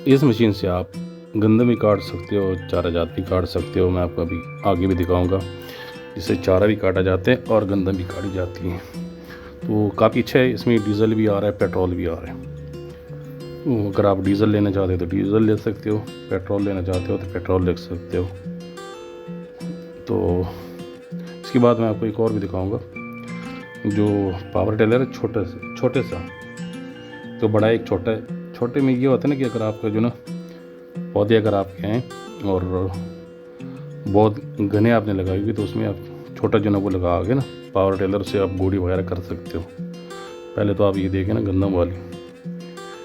इस मशीन से आप गंदम भी काट सकते हो, चारा जात भी काट सकते हो। मैं आपको अभी आगे भी दिखाऊंगा। इससे चारा भी काटा जाता है और गंदम भी काटी जाती है। तो काफ़ी अच्छा है। इसमें डीजल भी आ रहा है, पेट्रोल भी आ रहा है। तो अगर आप डीजल लेना चाहते हो तो डीजल ले सकते हो, पेट्रोल लेना चाहते हो तो पेट्रोल ले सकते हो। तो इसके बाद मैं आपको एक और भी दिखाऊंगा। जो पावर टेलर है छोटे सा, तो बड़ा एक छोटा है। छोटे में ये होता है ना कि अगर आपका जो ना पौधे अगर आपके हैं और बहुत घने आपने लगाई हुई, तो उसमें आप छोटा जो ना वो लगा आगे ना, पावर टेलर से आप गोड़ी वगैरह कर सकते हो। पहले तो आप ये देखें ना गंदम वाली,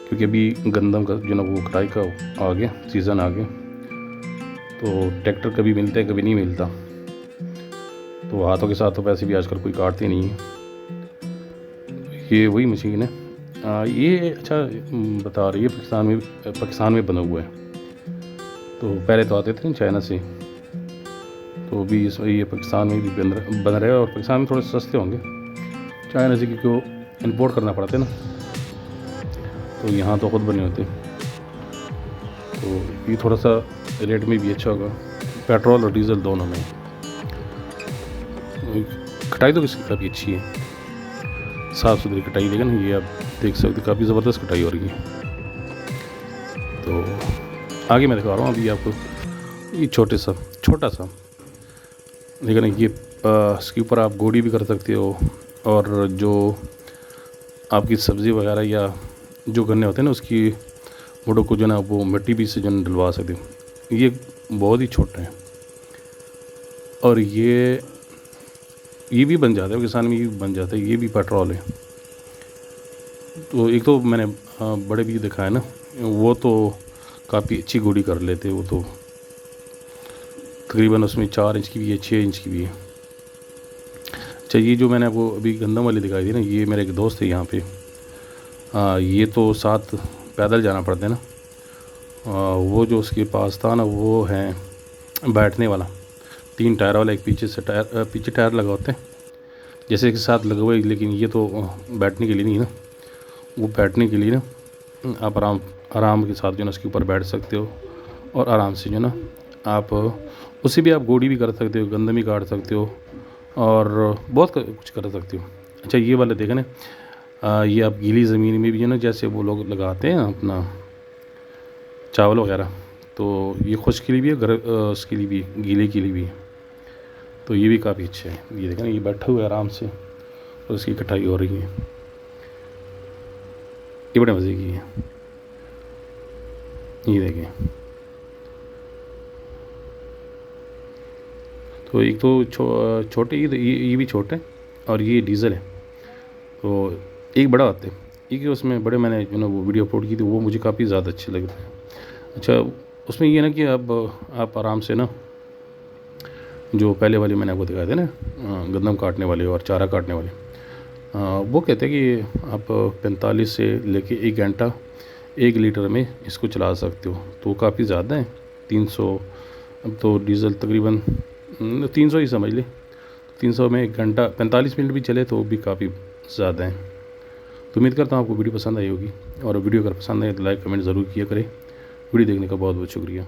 क्योंकि अभी गंदम का जो ना वो कटाई का आ गया, सीज़न आ गया। तो ट्रैक्टर कभी मिलता है, कभी नहीं मिलता। तो हाथों के साथ तो वैसे भी आजकल कोई काटते नहीं है। ये वही मशीन है। ये अच्छा बता रही है, पाकिस्तान में बना हुआ है। तो पहले तो आते थे ना चाइना से, तो अभी ये पाकिस्तान में भी बन रहे हैं। और पाकिस्तान में थोड़े सस्ते होंगे चाइना से, क्योंकि वो इम्पोर्ट करना पड़ता है ना, तो यहाँ तो ख़ुद बने होते। तो ये थोड़ा सा रेट में भी अच्छा होगा, पेट्रोल और डीजल दोनों में। कटाई तो इसकी काफ़ी अच्छी है, साफ़ सुथरी कटाई। लेकिन ये आप देख सकते, काफ़ी ज़बरदस्त कटाई हो रही है। तो आगे मैं दिखा रहा हूँ अभी आपको। ये छोटा सा, लेकिन ये इसके ऊपर आप गोड़ी भी कर सकते हो। और जो आपकी सब्ज़ी वगैरह या जो गन्ने होते हैं ना, उसकी मुड़ों को जो ना वो मिट्टी भी से जो डलवा सकते हो। ये बहुत ही छोटा है और ये भी बन जाता है, किसान में ये भी बन जाता है। ये भी पेट्रोल है। तो एक तो मैंने बड़े भी देखा है ना, वो तो काफ़ी अच्छी गोड़ी कर लेते हैं। वो तो तकरीबन उसमें 4 इंच की भी है, 6 इंच की भी है। अच्छा, ये जो मैंने आपको अभी गंदम वाली दिखाई थी ना, ये मेरे एक दोस्त है यहाँ पे। ये तो साथ पैदल जाना पड़ता है ना। वो जो उसके पास था ना, वो है बैठने वाला 3 टायर वाला। एक पीछे टायर लगा होते हैं जैसे के साथ लगे हुए, लेकिन ये तो बैठने के लिए नहीं ना। वो बैठने के लिए ना आप आराम के साथ जो ना उसके ऊपर बैठ सकते हो और आराम से जो ना आप उससे भी आप गोड़ी भी कर सकते हो, गंदम भी काट सकते हो और बहुत कुछ कर सकते हो। अच्छा, ये वाला देखें ना, ये आप गीली ज़मीन में भी जो ना, जैसे वो लोग लगाते हैं अपना चावल वगैरह, तो ये खुश्क के लिए भी है, उसके लिए भी, गीले के लिए भी। तो ये भी काफ़ी अच्छा है। ये देखें ना, ये बैठा हुआ है आराम से और उसकी कटाई हो रही है। ये बड़े मज़े की है। ये देखें, तो एक तो छोटे, ये भी छोटे और ये डीज़ल है। तो एक बड़ा आता है, एक उसमें बड़े मैंने जो ना वो वीडियो अपलोड की थी, वो मुझे काफ़ी ज़्यादा अच्छे लगे थे। अच्छा, उसमें ये ना कि अब आप आराम से ना, जो पहले वाले मैंने आपको दिखाए थे ना गंदम काटने वाले और चारा काटने वाले, वो कहते हैं कि आप 45 से लेके 1 घंटा 1 लीटर में इसको चला सकते हो। तो काफ़ी ज़्यादा है, 300। अब तो डीज़ल तकरीबन 300 ही समझ ले। 300 में 1 घंटा 45 मिनट भी चले तो भी काफ़ी ज़्यादा है। तो उम्मीद करता हूँ आपको वीडियो पसंद आई होगी, और वीडियो अगर पसंद आए तो लाइक कमेंट ज़रूर किया करें। वीडियो देखने का बहुत बहुत शुक्रिया।